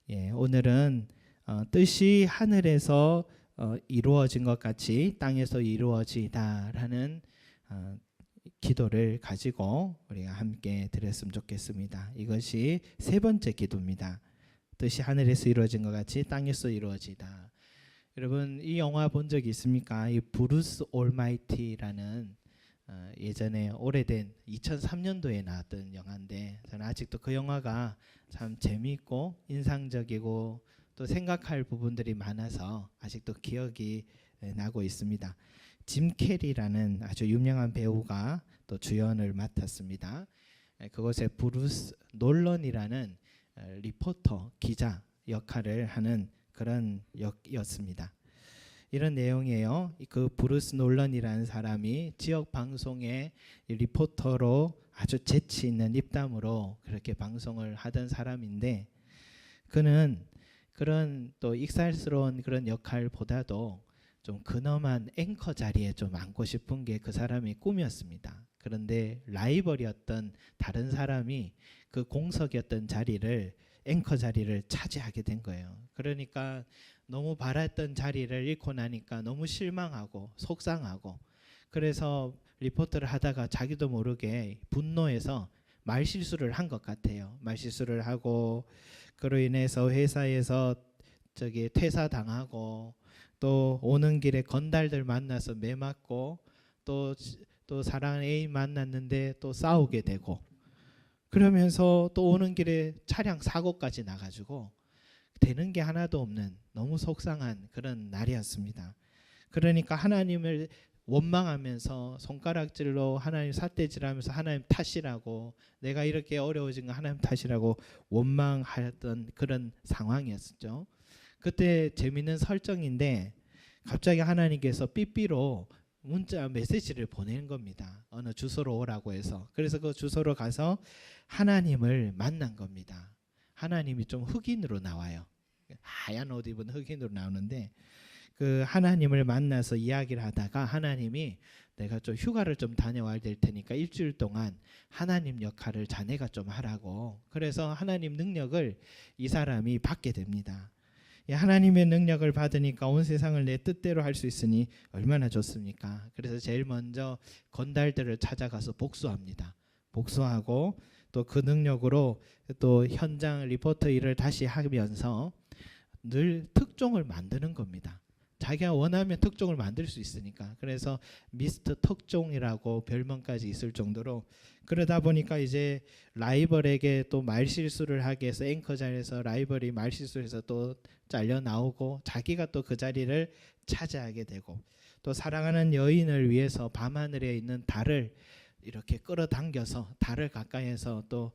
오늘은 뜻이 하늘에서 이루어진 것 같이 땅에서 이루어지다라는 기도를 가지고 우리가 함께 드렸으면 좋겠습니다. 이것이 세 번째 기도입니다. 뜻이 하늘에서 이루어진 것 같이 땅에서 이루어지다. 여러분, 이 영화 본 적 있습니까? 이 브루스 올마이티라는 예전에 오래된 2003년도에 나왔던 영화인데, 저는 아직도 그 영화가 참 재미있고 인상적이고 또 생각할 부분들이 많아서 아직도 기억이 나고 있습니다. 짐 캐리라는 아주 유명한 배우가 또 주연을 맡았습니다. 그곳에 브루스 놀런이라는 리포터 기자 역할을 하는 그런 역이었습니다. 이런 내용이에요. 그 브루스 놀런이라는 사람이 지역 방송의 리포터로 아주 재치 있는 입담으로 그렇게 방송을 하던 사람인데, 그는 그런 또 익살스러운 그런 역할보다도 좀 근엄한 앵커 자리에 좀 앉고 싶은 게 그 사람의 꿈이었습니다. 그런데 라이벌이었던 다른 사람이 그 공석이었던 자리를, 앵커 자리를 차지하게 된 거예요. 그러니까 너무 바랐던 자리를 잃고 나니까 너무 실망하고 속상하고, 그래서 리포터를 하다가 자기도 모르게 분노해서 말실수를 한 것 같아요. 말실수를 하고 그로 인해서 회사에서 퇴사당하고, 또 오는 길에 건달들 만나서 매맞고, 또 사랑하는 애인 만났는데 또 싸우게 되고, 그러면서 또 오는 길에 차량 사고까지 나가지고 되는 게 하나도 없는 너무 속상한 그런 날이었습니다. 그러니까 하나님을 원망하면서 손가락질로 하나님 삿대질하면서 하나님 탓이라고, 내가 이렇게 어려워진 거 하나님 탓이라고 원망하던 그런 상황이었죠. 그때 재미있는 설정인데, 갑자기 하나님께서 삐삐로 문자 메시지를 보내는 겁니다. 어느 주소로 오라고 해서. 그래서 그 주소로 가서 하나님을 만난 겁니다. 하나님이 좀 흑인으로 나와요. 하얀 옷 입은 흑인으로 나오는데, 그 하나님을 만나서 이야기를 하다가 하나님이 내가 좀 휴가를 좀 다녀와야 될 테니까 일주일 동안 하나님 역할을 자네가 좀 하라고. 그래서 하나님 능력을 이 사람이 받게 됩니다. 하나님의 능력을 받으니까 온 세상을 내 뜻대로 할 수 있으니 얼마나 좋습니까? 그래서 제일 먼저 건달들을 찾아가서 복수합니다. 복수하고 또 그 능력으로 또 현장 리포터 일을 다시 하면서 늘 특종을 만드는 겁니다. 자기가 원하면 특종을 만들 수 있으니까. 그래서 미스터 특종이라고 별명까지 있을 정도로, 그러다 보니까 이제 라이벌에게 또 말실수를 하게 해서 앵커 자리에서 라이벌이 말실수해서 또 잘려 나오고, 자기가 또 그 자리를 차지하게 되고, 또 사랑하는 여인을 위해서 밤하늘에 있는 달을 이렇게 끌어당겨서 달을 가까이해서 또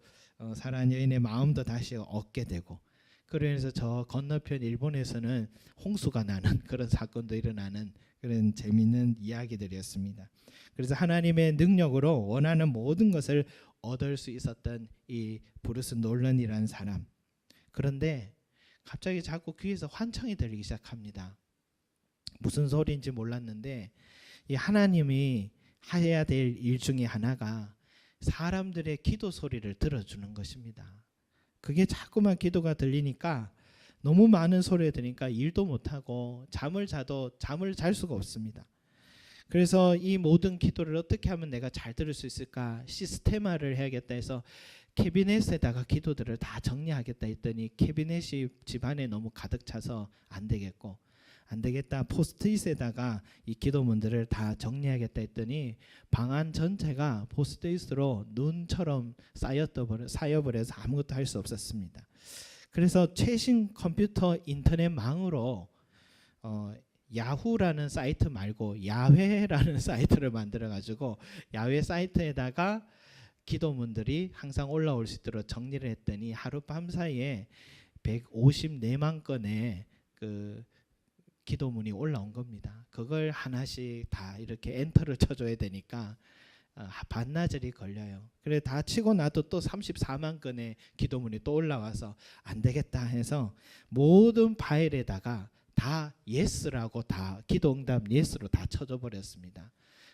사랑하는 여인의 마음도 다시 얻게 되고, 그래서 저 건너편 일본에서는 홍수가 나는 그런 사건도 일어나는 그런 재미있는 이야기들이었습니다. 그래서 하나님의 능력으로 원하는 모든 것을 얻을 수 있었던 이 브루스 놀런이라는 사람. 그런데 갑자기 자꾸 귀에서 환청이 들리기 시작합니다. 무슨 소리인지 몰랐는데, 이 하나님이 해야 될 일 중에 하나가 사람들의 기도 소리를 들어주는 것입니다. 그게 자꾸만 기도가 들리니까, 너무 많은 소리가 들으니까 일도 못하고 잠을 자도 잠을 잘 수가 없습니다. 그래서 이 모든 기도를 어떻게 하면 내가 잘 들을 수 있을까, 시스테마를 해야겠다 해서 캐비넷에다가 기도들을 다 정리하겠다 했더니, 캐비넷이 집안에 너무 가득 차서 안 되겠다, 포스트잇에다가 이 기도문들을 다 정리하겠다 했더니 방 안 전체가 포스트잇으로 눈처럼 쌓여버려서 아무것도 할 수 없었습니다. 그래서 최신 컴퓨터 인터넷망으로 야후라는 사이트 말고 야훼라는 사이트를 만들어 가지고, 야훼 사이트에다가 기도문들이 항상 올라올 수 있도록 정리를 했더니 하룻밤 사이에 154만 건의 그 기도문이 올라온 겁니다. 그걸 하나씩 다 이렇게 엔터를 쳐줘야 되니까 반나절이 걸려요. 그래 다 치고 나도 또 34만 건의 기도문이 또 올라와서 안 되겠다 해서 모든 파일에다가 다 예스라고, 다 기도응답 예스로 다 쳐줘 버렸습니다.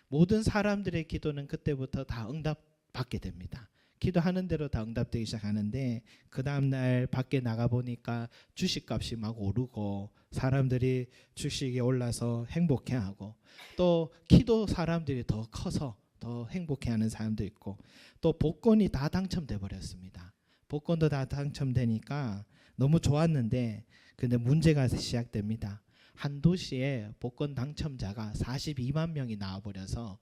모든 사람들의 기도는 그때부터 다 응답받게 됩니다. 기도하는 대로 다 응답되기 시작하는데 그 다음날 밖에 나가 보니까 주식값이 막 오르고 사람들이 주식이 올라서 행복해하고 또 기도 사람들이 더 커서 더 행복해하는 사람도 있고 또 복권이 다 당첨돼 버렸습니다. 복권도 다 당첨되니까 너무 좋았는데 근데 문제가 시작됩니다. 한 도시에 복권 당첨자가 42만 명이 나와버려서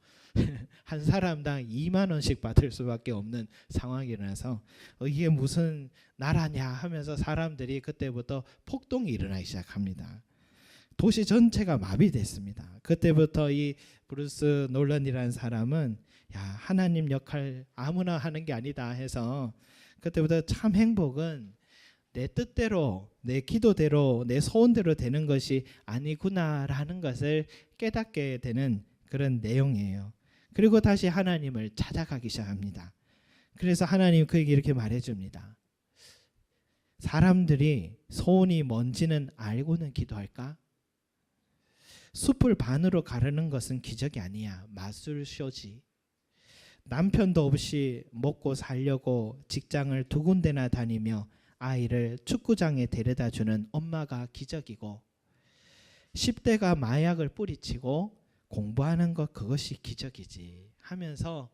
한 사람당 2만 원씩 받을 수밖에 없는 상황이 일어나서 이게 무슨 나라냐 하면서 사람들이 그때부터 폭동이 일어나기 시작합니다. 도시 전체가 마비됐습니다. 그때부터 이 브루스 놀런이라는 사람은 야, 하나님 역할 아무나 하는 게 아니다 해서 그때부터 참 행복은 내 뜻대로 내 기도대로 내 소원대로 되는 것이 아니구나라는 것을 깨닫게 되는 그런 내용이에요. 그리고 다시 하나님을 찾아가기 시작합니다. 그래서 하나님 그에게 이렇게 말해줍니다. 사람들이 소원이 뭔지는 알고는 기도할까? 숲을 반으로 가르는 것은 기적이 아니야. 마술쇼지. 남편도 없이 먹고 살려고 직장을 2군데나 다니며 아이를 축구장에 데려다주는 엄마가 기적이고 10대가 마약을 뿌리치고 공부하는 것 그것이 기적이지 하면서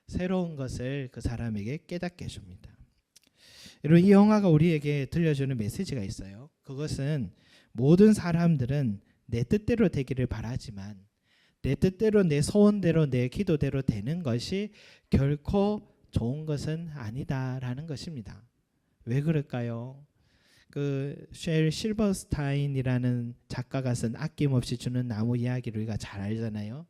새로운 것을 그 사람에게 깨닫게 해줍니다. 여러분 이 영화가 우리에게 들려주는 메시지가 있어요. 그것은 모든 사람들은 내 뜻대로 되기를 바라지만 내 뜻대로 내 소원대로 내 기도대로 되는 것이 결코 좋은 것은 아니다라는 것입니다. 왜 그럴까요? 그 쉘 실버스타인이라는 작가가 쓴 아낌없이 주는 나무 이야기를 우리가 잘 알잖아요.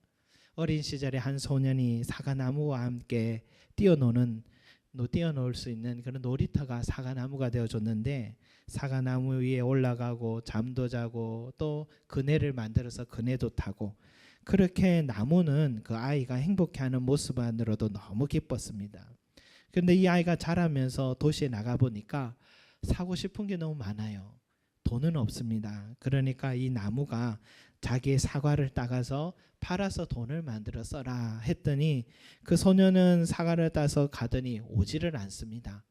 어린 시절에 한 소년이 사과나무와 함께 뛰어놀 수 있는 그런 놀이터가 사과나무가 되어줬는데 사과나무 위에 올라가고 잠도 자고 또 그네를 만들어서 그네도 타고 그렇게 나무는 그 아이가 행복해하는 모습만으로도 너무 기뻤습니다. 그런데 이 아이가 자라면서 도시에 나가보니까 사고 싶은 게 너무 많아요. 돈은 없습니다. 그러니까 이 나무가 자기의 사과를 따가서 팔아서 돈을 만들어 써라 했더니 그 소년은 사과를 따서 가더니 오지를 않습니다.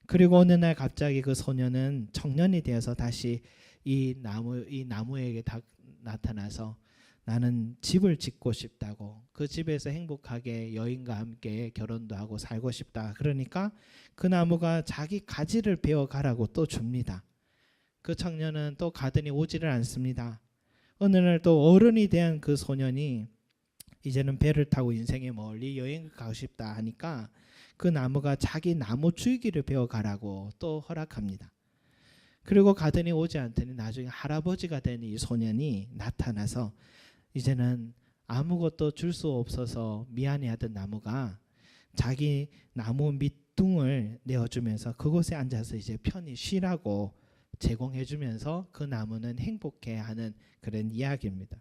그리고 어느 날 갑자기 그 소년은 청년이 되어서 다시 이 나무에게 나타나서 나는 집을 짓고 싶다고 그 집에서 행복하게 여인과 함께 결혼도 하고 살고 싶다. 그러니까 그 나무가 자기 가지를 베어 가라고 또 줍니다. 그 청년은 또 가더니 오지를 않습니다. 어느 날 또 어른이 된 그 소년이 이제는 배를 타고 인생에 멀리 여행을 가고 싶다 하니까 그 나무가 자기 나무 줄기를 베어 가라고 또 허락합니다. 그리고 가더니 오지 않더니 나중에 할아버지가 된 이 소년이 나타나서 이제는 아무것도 줄 수 없어서 미안해하던 나무가 자기 나무 밑둥을 내어주면서 그곳에 앉아서 이제 편히 쉬라고 제공해주면서 그 나무는 행복해하는 그런 이야기입니다.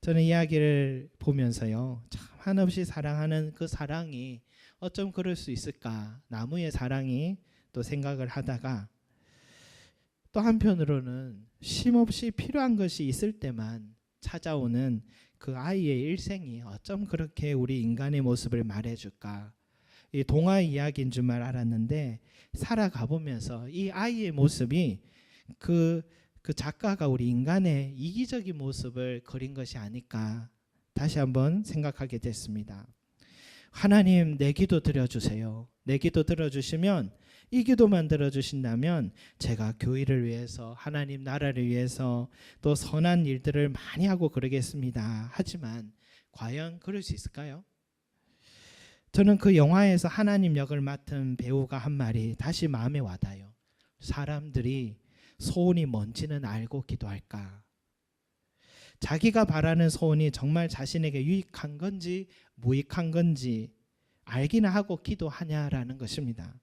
저는 이야기를 보면서요, 참 한없이 사랑하는 그 사랑이 어쩜 그럴 수 있을까? 나무의 사랑이 또 생각을 하다가 또 한편으로는 쉼없이 필요한 것이 있을 때만 찾아오는 그 아이의 일생이 어쩜 그렇게 우리 인간의 모습을 말해줄까? 이 동화 이야기인 줄만 알았는데 살아가 보면서 이 아이의 모습이 그 작가가 우리 인간의 이기적인 모습을 그린 것이 아닐까 다시 한번 생각하게 됐습니다. 하나님 내 기도 들어주세요. 내 기도 들어주시면 이 기도만 들어주신다면 제가 교회를 위해서 하나님 나라를 위해서 또 선한 일들을 많이 하고 그러겠습니다. 하지만 과연 그럴 수 있을까요? 저는 그 영화에서 하나님 역을 맡은 배우가 한 말이 다시 마음에 와닿아요. 사람들이 소원이 뭔지는 알고 기도할까? 자기가 바라는 소원이 정말 자신에게 유익한 건지 무익한 건지 알기나 하고 기도하냐라는 것입니다.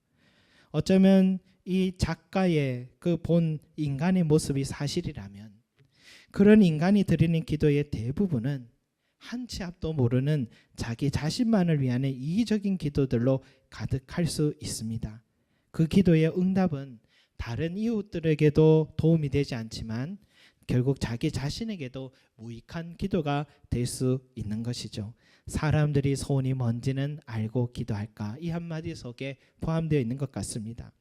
어쩌면 이 작가의 그 본 인간의 모습이 사실이라면 그런 인간이 드리는 기도의 대부분은 한 치 앞도 모르는 자기 자신만을 위한 이기적인 기도들로 가득할 수 있습니다. 그 기도의 응답은 다른 이웃들에게도 도움이 되지 않지만 결국 자기 자신에게도 무익한 기도가 될 수 있는 것이죠. 사람들이 소원이 뭔지는 알고 기도할까? 이 한마디 속에 포함되어 있는 것 같습니다.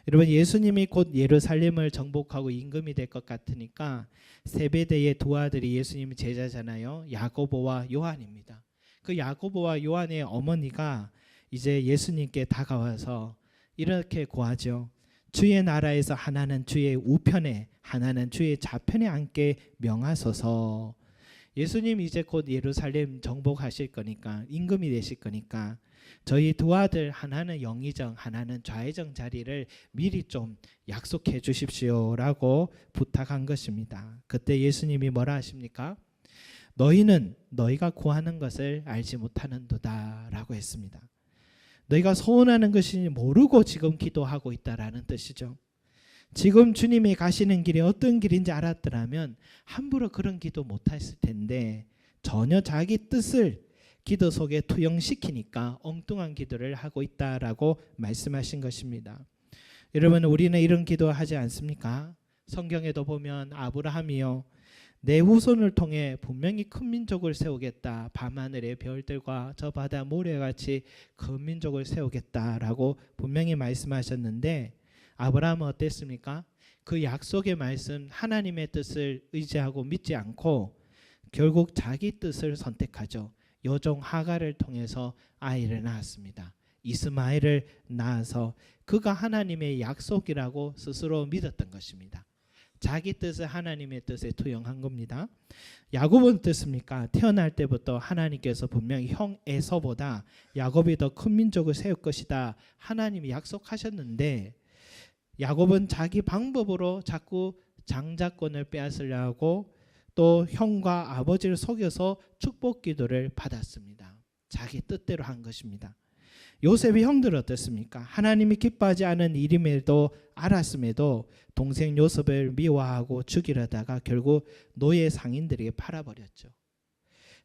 여러분, 예수님이 곧 예루살렘을 정복하고 임금이 될 것 같으니까 세베대의 두 아들이 예수님의 제자잖아요. 야고보와 요한입니다. 그 야고보와 요한의 어머니가 이제 예수님께 다가와서 이렇게 고하죠. 주의 나라에서 하나는 주의 우편에 하나는 주의 좌편에 앉게 명하소서. 예수님 이제 곧 예루살렘 정복하실 거니까, 임금이 되실 거니까 저희 두 아들 하나는 영의정 하나는 좌의정 자리를 미리 좀 약속해 주십시오라고 부탁한 것입니다. 그때 예수님이 뭐라 하십니까? 너희는 너희가 구하는 것을 알지 못하는도다 라고 했습니다. 너희가 소원하는 것인지 모르고 지금 기도하고 있다라는 뜻이죠. 지금 주님이 가시는 길이 어떤 길인지 알았더라면 함부로 그런 기도 못했을 텐데 전혀 자기 뜻을 기도 속에 투영시키니까 엉뚱한 기도를 하고 있다라고 말씀하신 것입니다. 여러분, 우리는 이런 기도하지 않습니까? 성경에도 보면 아브라함이요, 내 후손을 통해 분명히 큰 민족을 세우겠다. 밤하늘의 별들과 저 바다 모래같이 큰 민족을 세우겠다라고 분명히 말씀하셨는데 아브라함은 어땠습니까? 그 약속의 말씀, 하나님의 뜻을 의지하고 믿지 않고 결국 자기 뜻을 선택하죠. 여종 하갈을 통해서 아이를 낳았습니다. 이스마엘을 낳아서 그가 하나님의 약속이라고 스스로 믿었던 것입니다. 자기 뜻을 하나님의 뜻에 투영한 겁니다. 야곱은 어떻습니까? 태어날 때부터 하나님께서 분명히 형 에서보다 야곱이 더 큰 민족을 세울 것이다 하나님이 약속하셨는데 야곱은 자기 방법으로 자꾸 장자권을 빼앗으려고 또 형과 아버지를 속여서 축복 기도를 받았습니다. 자기 뜻대로 한 것입니다. 요셉의 형들은 어떻습니까? 하나님이 기뻐하지 않은 일임에도 알았음에도 동생 요셉을 미워하고 죽이려다가 결국 노예 상인들에게 팔아버렸죠.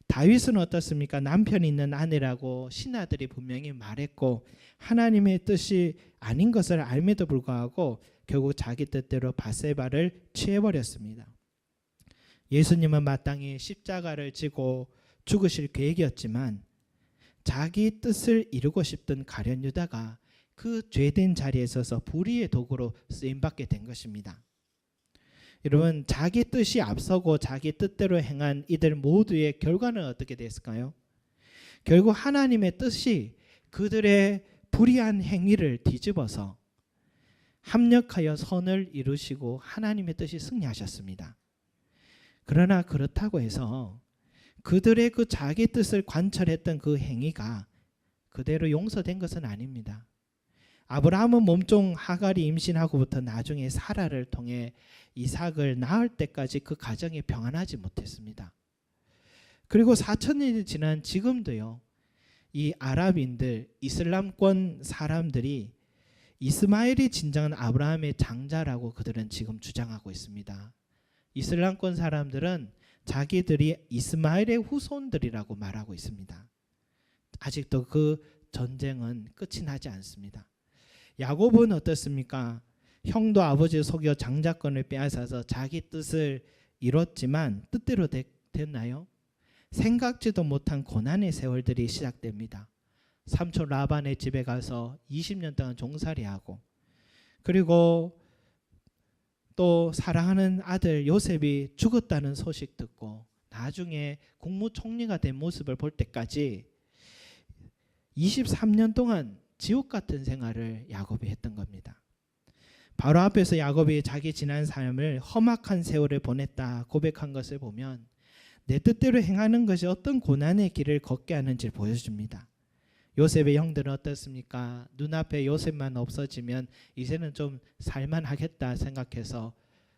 다윗은 어떻습니까? 남편이 있는 아내라고 신하들이 분명히 말했고 하나님의 뜻이 아닌 것을 알면도 불구하고 결국 자기 뜻대로 밧세바를 취해버렸습니다. 예수님은 마땅히 십자가를 지고 죽으실 계획이었지만 자기 뜻을 이루고 싶던 가룟 유다가 그 죄된 자리에 서서 불의의 도구로 쓰임받게 된 것입니다. 여러분, 자기 뜻이 앞서고 자기 뜻대로 행한 이들 모두의 결과는 어떻게 됐을까요? 결국 하나님의 뜻이 그들의 불의한 행위를 뒤집어서 합력하여 선을 이루시고 하나님의 뜻이 승리하셨습니다. 그러나 그렇다고 해서 그들의 그 자기 뜻을 관철했던 그 행위가 그대로 용서된 것은 아닙니다. 아브라함은 몸종 하갈이 임신하고부터 나중에 사라를 통해 이삭을 낳을 때까지 그 가정이 평안하지 못했습니다. 그리고 4,000년이 지난 지금도요, 이 아랍인들, 이슬람권 사람들이 이스마엘이 진정한 아브라함의 장자라고 그들은 지금 주장하고 있습니다. 이슬람권 사람들은 자기들이 이스마엘의 후손들이라고 말하고 있습니다. 아직도 그 전쟁은 끝이 나지 않습니다. 야곱은 어떻습니까? 형도 아버지를 속여 장자권을 빼앗아서 자기 뜻을 이뤘지만 뜻대로 됐나요? 생각지도 못한 고난의 세월들이 시작됩니다. 삼촌 라반의 집에 가서 20년 동안 종살이하고, 그리고 또 사랑하는 아들 요셉이 죽었다는 소식 듣고 나중에 국무총리가 된 모습을 볼 때까지 23년 동안 지옥 같은 생활을 야곱이 했던 겁니다. 바로 앞에서 야곱이 자기 지난 삶을 험악한 세월을 보냈다 고백한 것을 보면 내 뜻대로 행하는 것이 어떤 고난의 길을 걷게 하는지를 보여줍니다. 요셉의 형들은 어떻습니까? 눈앞에 요셉만 없어지면 이제는 좀 살만하겠다 생각해서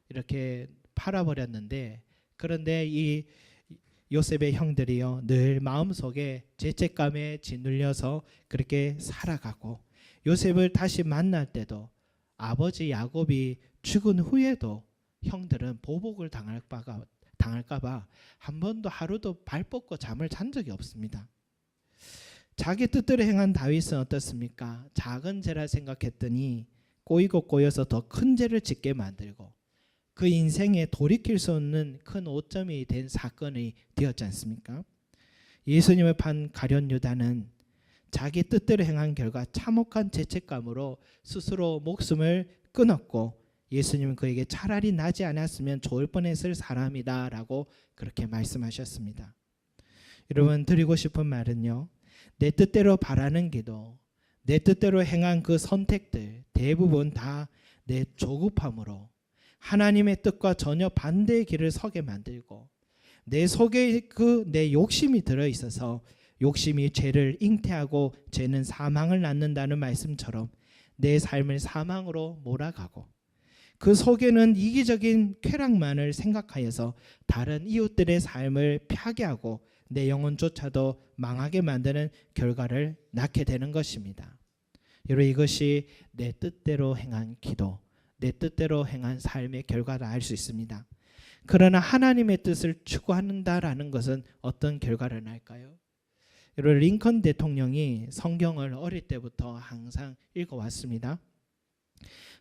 이렇게 팔아버렸는데, 그런데 이 요셉의 형들이요 늘 마음속에 죄책감에 짓눌려서 그렇게 살아가고, 요셉을 다시 만날 때도 아버지 야곱이 죽은 후에도 형들은 보복을 당할까봐 한 번도 하루도 발 뻗고 잠을 잔 적이 없습니다. 자기 뜻대로 행한 다윗은 어떻습니까? 작은 죄라 생각했더니 꼬이고 꼬여서 더 큰 죄를 짓게 만들고, 그 인생에 돌이킬 수 없는 큰 오점이 된 사건이 되었지 않습니까? 예수님을 판 가룟 유다는 자기 뜻대로 행한 결과 참혹한 죄책감으로 스스로 목숨을 끊었고, 예수님은 그에게 차라리 나지 않았으면 좋을 뻔했을 사람이다 라고 그렇게 말씀하셨습니다. 여러분, 드리고 싶은 말은요, 내 뜻대로 바라는 기도, 내 뜻대로 행한 그 선택들 대부분 다 내 조급함으로 하나님의 뜻과 전혀 반대의 길을 서게 만들고, 내 속에 내 욕심이 들어있어서 욕심이 죄를 잉태하고 죄는 사망을 낳는다는 말씀처럼 내 삶을 사망으로 몰아가고, 그 속에는 이기적인 쾌락만을 생각하여서 다른 이웃들의 삶을 파괴하고 내 영혼조차도 망하게 만드는 결과를 낳게 되는 것입니다. 여러분, 이것이 내 뜻대로 행한 기도, 내 뜻대로 행한 삶의 결과다 할 수 있습니다. 그러나 하나님의 뜻을 추구한다라는 것은 어떤 결과를 낳을까요? 여러분, 링컨 대통령이 성경을 어릴 때부터 항상 읽어왔습니다.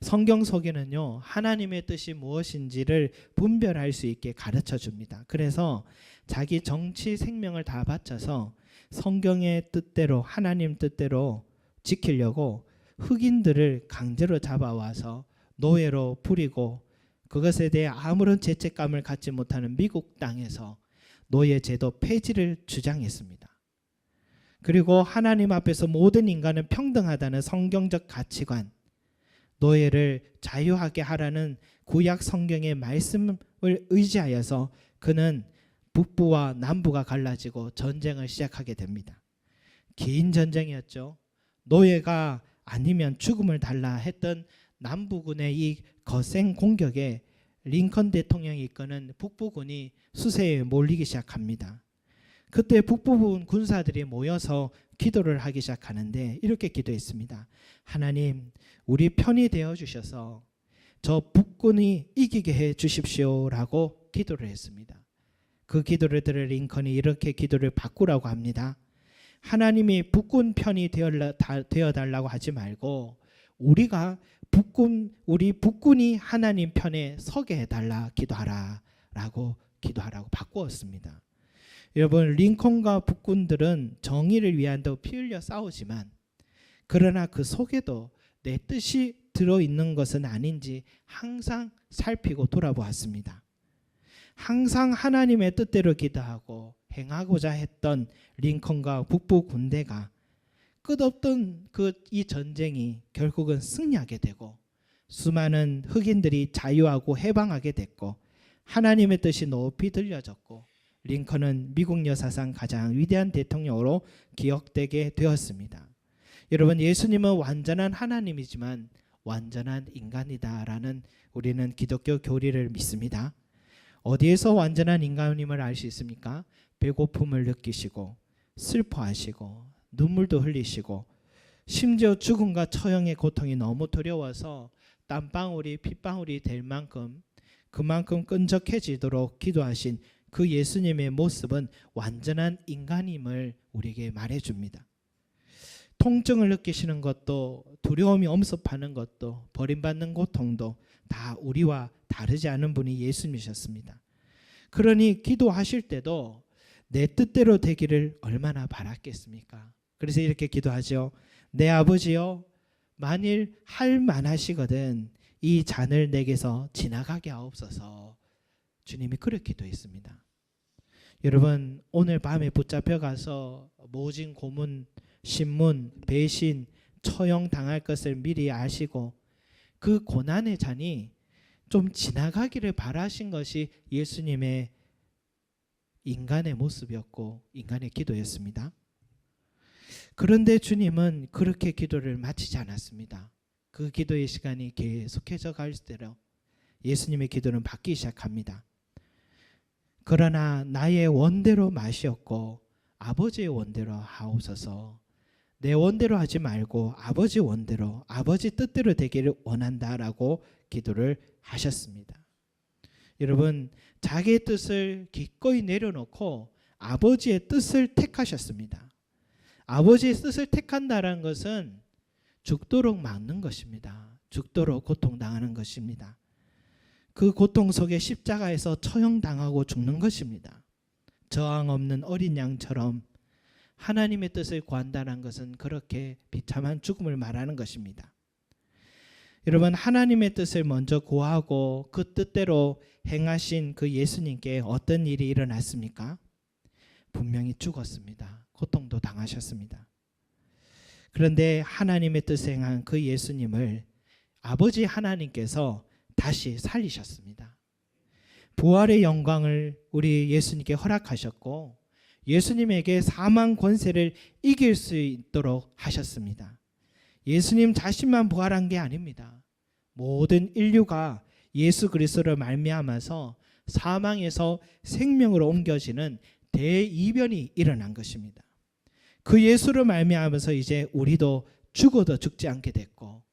성경 속에는요, 하나님의 뜻이 무엇인지를 분별할 수 있게 가르쳐 줍니다. 그래서 자기 정치 생명을 다 바쳐서 성경의 뜻대로, 하나님 뜻대로 지키려고 흑인들을 강제로 잡아와서 노예로 부리고, 그것에 대해 아무런 죄책감을 갖지 못하는 미국 땅에서 노예 제도 폐지를 주장했습니다. 그리고 하나님 앞에서 모든 인간은 평등하다는 성경적 가치관, 노예를 자유하게 하라는 구약 성경의 말씀을 의지하여서 그는 북부와 남부가 갈라지고 전쟁을 시작하게 됩니다. 긴 전쟁이었죠. 노예가 아니면 죽음을 달라 했던 남부군의 이 거센 공격에 링컨 대통령이 이끄는 북부군이 수세에 몰리기 시작합니다. 그때 북부군 군사들이 모여서 기도를 하기 시작하는데 이렇게 기도했습니다. 하나님, 우리 편이 되어 주셔서 저 북군이 이기게 해 주십시오라고 기도를 했습니다. 그 기도를 들은 링컨이 이렇게 기도를 바꾸라고 합니다. 하나님이 북군 편이 되어달라고 하지 말고 우리 북군이 하나님 편에 서게 해달라 기도하라라고 기도하라고 바꾸었습니다. 여러분, 링컨과 북군들은 정의를 위한다고 피 흘려 싸우지만, 그러나 그 속에도 내 뜻이 들어있는 것은 아닌지 항상 살피고 돌아보았습니다. 항상 하나님의 뜻대로 기도하고 행하고자 했던 링컨과 북부 군대가 끝없던 이 전쟁이 결국은 승리하게 되고, 수많은 흑인들이 자유하고 해방하게 됐고, 하나님의 뜻이 높이 들려졌고, 링컨은 미국 역사상 가장 위대한 대통령으로 기억되게 되었습니다. 여러분, 예수님은 완전한 하나님이지만 완전한 인간이다라는 우리는 기독교 교리를 믿습니다. 어디에서 완전한 인간임을 알 수 있습니까? 배고픔을 느끼시고 슬퍼하시고 눈물도 흘리시고, 심지어 죽음과 처형의 고통이 너무 두려워서 땀방울이 핏방울이 될 만큼 그만큼 끈적해지도록 기도하신 그 예수님의 모습은 완전한 인간임을 우리에게 말해줍니다. 통증을 느끼시는 것도, 두려움이 엄습하는 것도, 버림받는 고통도 다 우리와 다르지 않은 분이 예수님이셨습니다. 그러니 기도하실 때도 내 뜻대로 되기를 얼마나 바랐겠습니까? 그래서 이렇게 기도하죠. 내 아버지여, 만일 할 만하시거든 이 잔을 내게서 지나가게 하옵소서. 주님이 그렇게 기도했습니다. 여러분, 오늘 밤에 붙잡혀가서 모진 고문, 신문, 배신, 처형 당할 것을 미리 아시고 그 고난의 잔이 좀 지나가기를 바라신 것이 예수님의 인간의 모습이었고 인간의 기도였습니다. 그런데 주님은 그렇게 기도를 마치지 않았습니다. 그 기도의 시간이 계속해져 갈수록 예수님의 기도는 바뀌기 시작합니다. 그러나 나의 원대로 마시옵고 아버지의 원대로 하옵소서. 내 원대로 하지 말고 아버지 원대로, 아버지 뜻대로 되기를 원한다라고 기도를 하셨습니다. 여러분, 자기의 뜻을 기꺼이 내려놓고 아버지의 뜻을 택하셨습니다. 아버지의 뜻을 택한다는 것은 죽도록 막는 것입니다. 죽도록 고통당하는 것입니다. 그 고통 속에 십자가에서 처형당하고 죽는 것입니다. 저항 없는 어린 양처럼 하나님의 뜻을 구한다는 것은 그렇게 비참한 죽음을 말하는 것입니다. 여러분, 하나님의 뜻을 먼저 구하고 그 뜻대로 행하신 그 예수님께 어떤 일이 일어났습니까? 분명히 죽었습니다. 고통도 당하셨습니다. 그런데 하나님의 뜻을 행한 그 예수님을 아버지 하나님께서 다시 살리셨습니다. 부활의 영광을 우리 예수님께 허락하셨고 예수님에게 사망 권세를 이길 수 있도록 하셨습니다. 예수님 자신만 부활한 게 아닙니다. 모든 인류가 예수 그리스도를 말미암아서 사망에서 생명으로 옮겨지는 대이변이 일어난 것입니다. 그 예수를 말미암아서 이제 우리도 죽어도 죽지 않게 됐고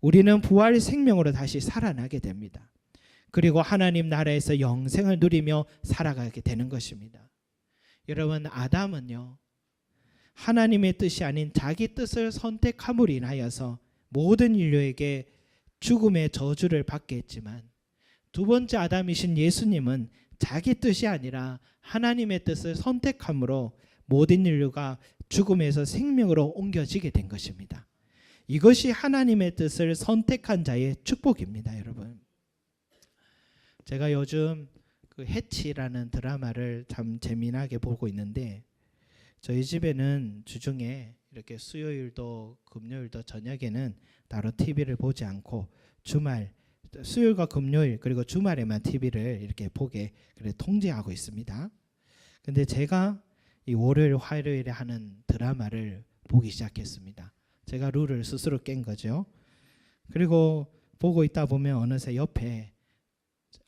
우리는 부활의 생명으로 다시 살아나게 됩니다. 그리고 하나님 나라에서 영생을 누리며 살아가게 되는 것입니다. 여러분, 아담은요, 하나님의 뜻이 아닌 자기 뜻을 선택함으로 인하여서 모든 인류에게 죽음의 저주를 받게 했지만 두 번째 아담이신 예수님은 자기 뜻이 아니라 하나님의 뜻을 선택함으로 모든 인류가 죽음에서 생명으로 옮겨지게 된 것입니다. 이것이 하나님의 뜻을 선택한 자의 축복입니다, 여러분. 제가 요즘 그 해치라는 드라마를 참 재미나게 보고 있는데 저희 집에는 주중에 이렇게 수요일도 금요일도 저녁에는 따로 TV를 보지 않고 주말 수요일과 금요일 그리고 주말에만 TV를 이렇게 보게 그래 통제하고 있습니다. 근데 제가 이 월요일 화요일에 하는 드라마를 보기 시작했습니다. 제가 룰을 스스로 깬 거죠. 그리고 보고 있다 보면 어느새 옆에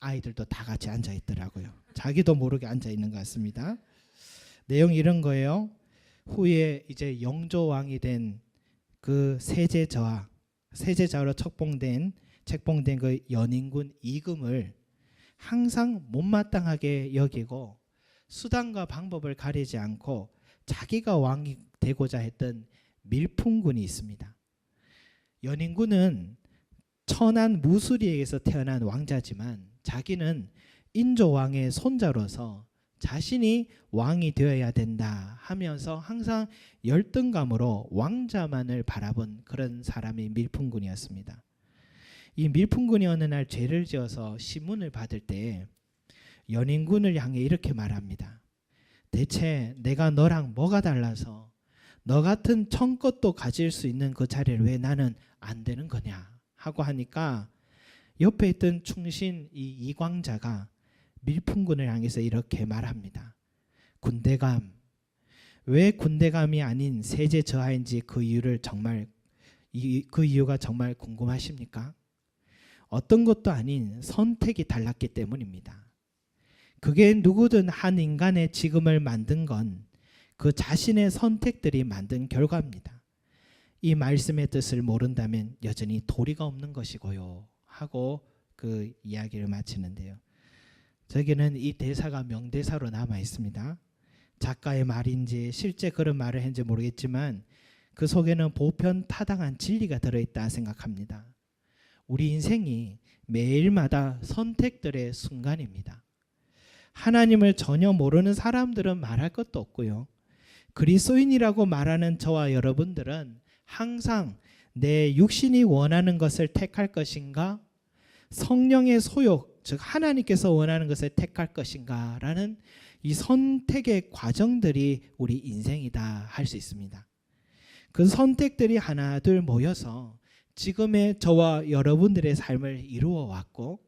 아이들도 다 같이 앉아 있더라고요. 자기도 모르게 앉아 있는 것 같습니다. 내용이 이런 거예요. 후에 이제 영조왕이 된 그 세제자로 책봉된 그 연인군 이금을 항상 못마땅하게 여기고 수단과 방법을 가리지 않고 자기가 왕이 되고자 했던 밀풍군이 있습니다. 연인군은 천한 무수리에게서 태어난 왕자지만 자기는 인조왕의 손자로서 자신이 왕이 되어야 된다 하면서 항상 열등감으로 왕자만을 바라본 그런 사람이 밀풍군이었습니다. 이 밀풍군이 어느 날 죄를 지어서 신문을 받을 때 연인군을 향해 이렇게 말합니다. 대체 내가 너랑 뭐가 달라서 너 같은 청껏도 가질 수 있는 그 자리를 왜 나는 안 되는 거냐 하고 하니까 옆에 있던 충신 이 이광자가 밀풍군을 향해서 이렇게 말합니다. 군대감, 왜 군대감이 아닌 세제 저하인지 그 이유가 정말 궁금하십니까? 어떤 것도 아닌 선택이 달랐기 때문입니다. 그게 누구든 한 인간의 지금을 만든 건 그 자신의 선택들이 만든 결과입니다. 이 말씀의 뜻을 모른다면 여전히 도리가 없는 것이고요 하고 그 이야기를 마치는데요. 저기는 이 대사가 명대사로 남아 있습니다. 작가의 말인지 실제 그런 말을 했는지 모르겠지만 그 속에는 보편타당한 진리가 들어있다 생각합니다. 우리 인생이 매일마다 선택들의 순간입니다. 하나님을 전혀 모르는 사람들은 말할 것도 없고요. 그리스도인이라고 말하는 저와 여러분들은 항상 내 육신이 원하는 것을 택할 것인가, 성령의 소욕, 즉 하나님께서 원하는 것을 택할 것인가 라는 이 선택의 과정들이 우리 인생이다 할 수 있습니다. 그 선택들이 하나 둘 모여서 지금의 저와 여러분들의 삶을 이루어 왔고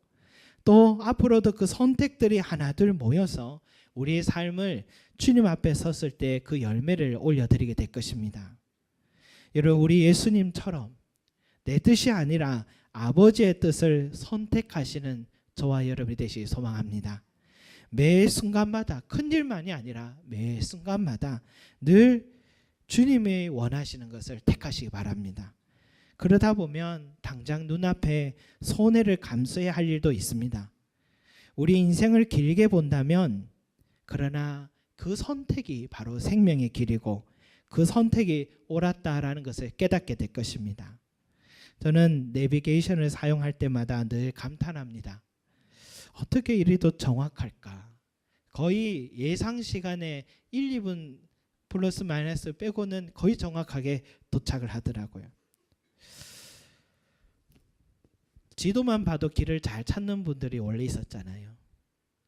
또 앞으로도 그 선택들이 하나 둘 모여서 우리의 삶을 주님 앞에 섰을 때 그 열매를 올려드리게 될 것입니다. 여러분, 우리 예수님처럼 내 뜻이 아니라 아버지의 뜻을 선택하시는 저와 여러분이 되시기 소망합니다. 매 순간마다 큰일만이 아니라 매 순간마다 늘 주님이 원하시는 것을 택하시기 바랍니다. 그러다 보면 당장 눈앞에 손해를 감수해야 할 일도 있습니다. 우리 인생을 길게 본다면 그러나 그 선택이 바로 생명의 길이고 그 선택이 옳았다라는 것을 깨닫게 될 것입니다. 저는 내비게이션을 사용할 때마다 늘 감탄합니다. 어떻게 이리도 정확할까? 거의 예상 시간에 1, 2분 플러스 마이너스 빼고는 거의 정확하게 도착을 하더라고요. 지도만 봐도 길을 잘 찾는 분들이 원래 있었잖아요.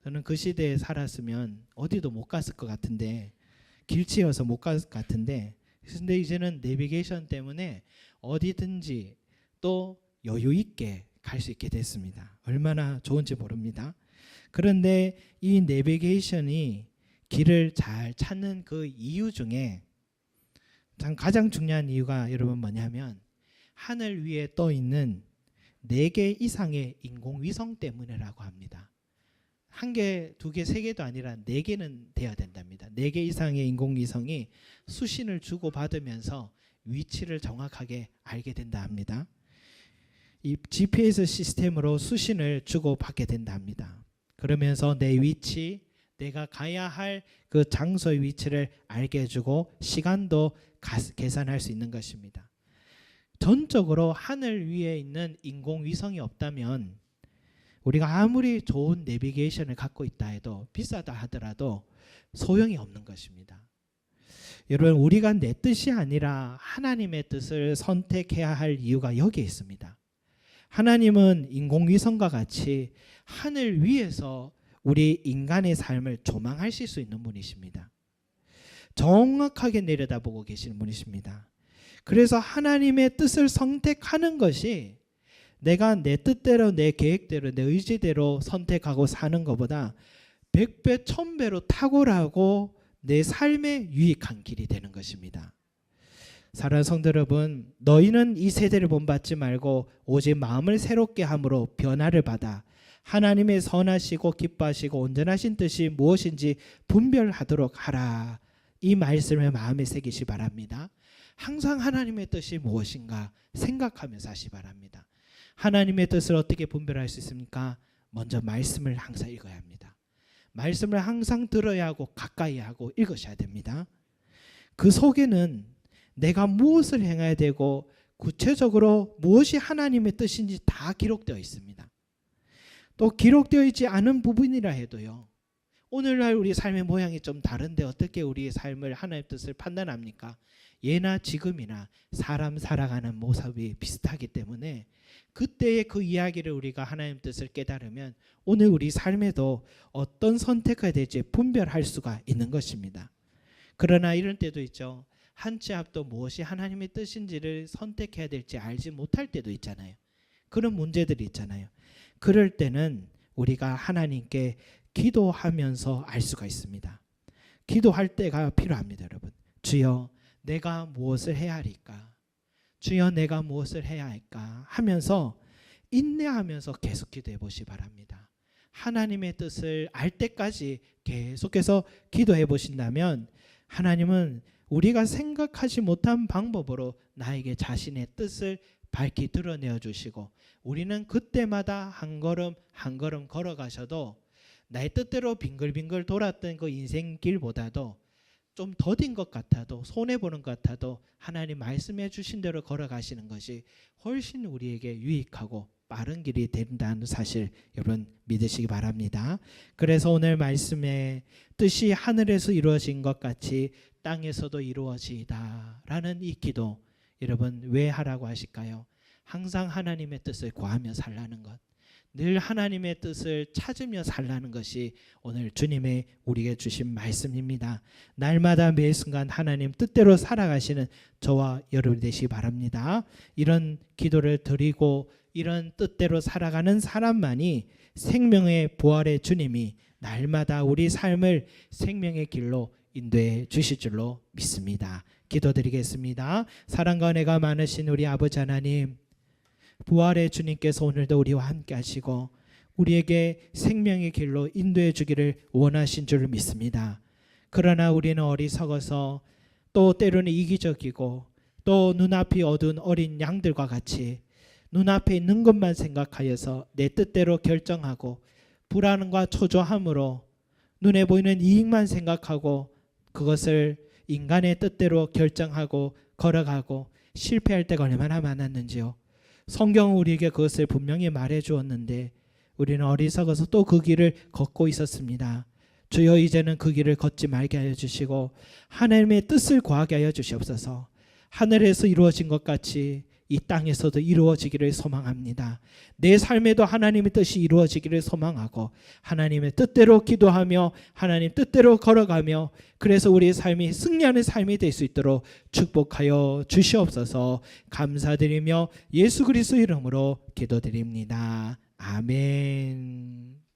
저는 그 시대에 살았으면 어디도 못 갔을 것 같은데, 길치여서 못 갔을 것 같은데, 근데 이제는 내비게이션 때문에 어디든지 또 여유 있게 갈 수 있게 됐습니다. 얼마나 좋은지 모릅니다. 그런데 이 내비게이션이 길을 잘 찾는 그 이유 중에 가장 중요한 이유가 여러분 뭐냐면, 하늘 위에 떠 있는 4개 이상의 인공위성 때문이라고 합니다. 1개, 2개, 3개도 아니라 4개는 돼야 된답니다. 4개 이상의 인공위성이 수신을 주고받으면서 위치를 정확하게 알게 된다 합니다. 이 GPS 시스템으로 수신을 주고받게 된다 합니다. 그러면서 내 위치, 내가 가야 할 그 장소의 위치를 알게 해주고 시간도 계산할 수 있는 것입니다. 전적으로 하늘 위에 있는 인공위성이 없다면 우리가 아무리 좋은 내비게이션을 갖고 있다 해도, 비싸다 하더라도 소용이 없는 것입니다. 여러분, 우리가 내 뜻이 아니라 하나님의 뜻을 선택해야 할 이유가 여기에 있습니다. 하나님은 인공위성과 같이 하늘 위에서 우리 인간의 삶을 조망하실 수 있는 분이십니다. 정확하게 내려다보고 계시는 분이십니다. 그래서 하나님의 뜻을 선택하는 것이 내가 내 뜻대로, 내 계획대로, 내 의지대로 선택하고 사는 것보다 100배, 1000배로 탁월하고 내 삶에 유익한 길이 되는 것입니다. 사랑하는 성도 여러분, 너희는 이 세대를 본받지 말고 오직 마음을 새롭게 함으로 변화를 받아 하나님의 선하시고 기뻐하시고 온전하신 뜻이 무엇인지 분별하도록 하라. 이 말씀을 마음에 새기시 바랍니다. 항상 하나님의 뜻이 무엇인가 생각하면서 하시 바랍니다. 하나님의 뜻을 어떻게 분별할 수 있습니까? 먼저 말씀을 항상 읽어야 합니다. 말씀을 항상 들어야 하고 가까이 하고 읽으셔야 됩니다. 그 속에는 내가 무엇을 행해야 되고 구체적으로 무엇이 하나님의 뜻인지 다 기록되어 있습니다. 또 기록되어 있지 않은 부분이라 해도요, 오늘날 우리 삶의 모양이 좀 다른데 어떻게 우리의 삶을 하나님의 뜻을 판단합니까? 예나 지금이나 사람 살아가는 모습이 비슷하기 때문에 그때의 그 이야기를 우리가 하나님의 뜻을 깨달으면 오늘 우리 삶에도 어떤 선택해야 될지 분별할 수가 있는 것입니다. 그러나 이런 때도 있죠. 한 치 앞도 무엇이 하나님의 뜻인지를 선택해야 될지 알지 못할 때도 있잖아요. 그런 문제들이 있잖아요. 그럴 때는 우리가 하나님께 기도하면서 알 수가 있습니다. 기도할 때가 필요합니다, 여러분. 주여, 내가 무엇을 해야 할까? 주여, 내가 무엇을 해야 할까? 하면서 인내하면서 계속 기도해 보시 바랍니다. 하나님의 뜻을 알 때까지 계속해서 기도해 보신다면 하나님은 우리가 생각하지 못한 방법으로 나에게 자신의 뜻을 밝히 드러내어 주시고, 우리는 그때마다 한 걸음 한 걸음 걸어가셔도 나의 뜻대로 빙글빙글 돌았던 그 인생길보다도 좀 더딘 것 같아도, 손해보는 것 같아도 하나님 말씀해 주신 대로 걸어가시는 것이 훨씬 우리에게 유익하고 빠른 길이 된다는 사실 여러분 믿으시기 바랍니다. 그래서 오늘 말씀에 뜻이 하늘에서 이루어진 것 같이 땅에서도 이루어지이다 라는 이 기도, 여러분 왜 하라고 하실까요? 항상 하나님의 뜻을 구하며 살라는 것, 늘 하나님의 뜻을 찾으며 살라는 것이 오늘 주님의 우리에게 주신 말씀입니다. 날마다 매 순간 하나님 뜻대로 살아가시는 저와 여러분 되시기 바랍니다. 이런 기도를 드리고 이런 뜻대로 살아가는 사람만이 생명의 부활의 주님이 날마다 우리 삶을 생명의 길로 인도해 주실 줄로 믿습니다. 기도드리겠습니다. 사랑과 은혜가 많으신 우리 아버지 하나님, 부활의 주님께서 오늘도 우리와 함께 하시고 우리에게 생명의 길로 인도해 주기를 원하신 줄 믿습니다. 그러나 우리는 어리석어서 또 때로는 이기적이고 또 눈앞이 어두운 어린 양들과 같이 눈앞에 있는 것만 생각하여서 내 뜻대로 결정하고 불안과 초조함으로 눈에 보이는 이익만 생각하고 그것을 인간의 뜻대로 결정하고 걸어가고 실패할 때가 얼마나 많았는지요. 성경은 우리에게 그것을 분명히 말해 주었는데 우리는 어리석어서 또 그 길을 걷고 있었습니다. 주여 이제는 그 길을 걷지 말게 하여 주시고 하나님의 뜻을 구하게 하여 주시옵소서. 하늘에서 이루어진 것 같이 이 땅에서도 이루어지기를 소망합니다. 내 삶에도 하나님의 뜻이 이루어지기를 소망하고 하나님의 뜻대로 기도하며 하나님 뜻대로 걸어가며 그래서 우리의 삶이 승리하는 삶이 될 수 있도록 축복하여 주시옵소서. 감사드리며 예수 그리스도 이름으로 기도드립니다. 아멘.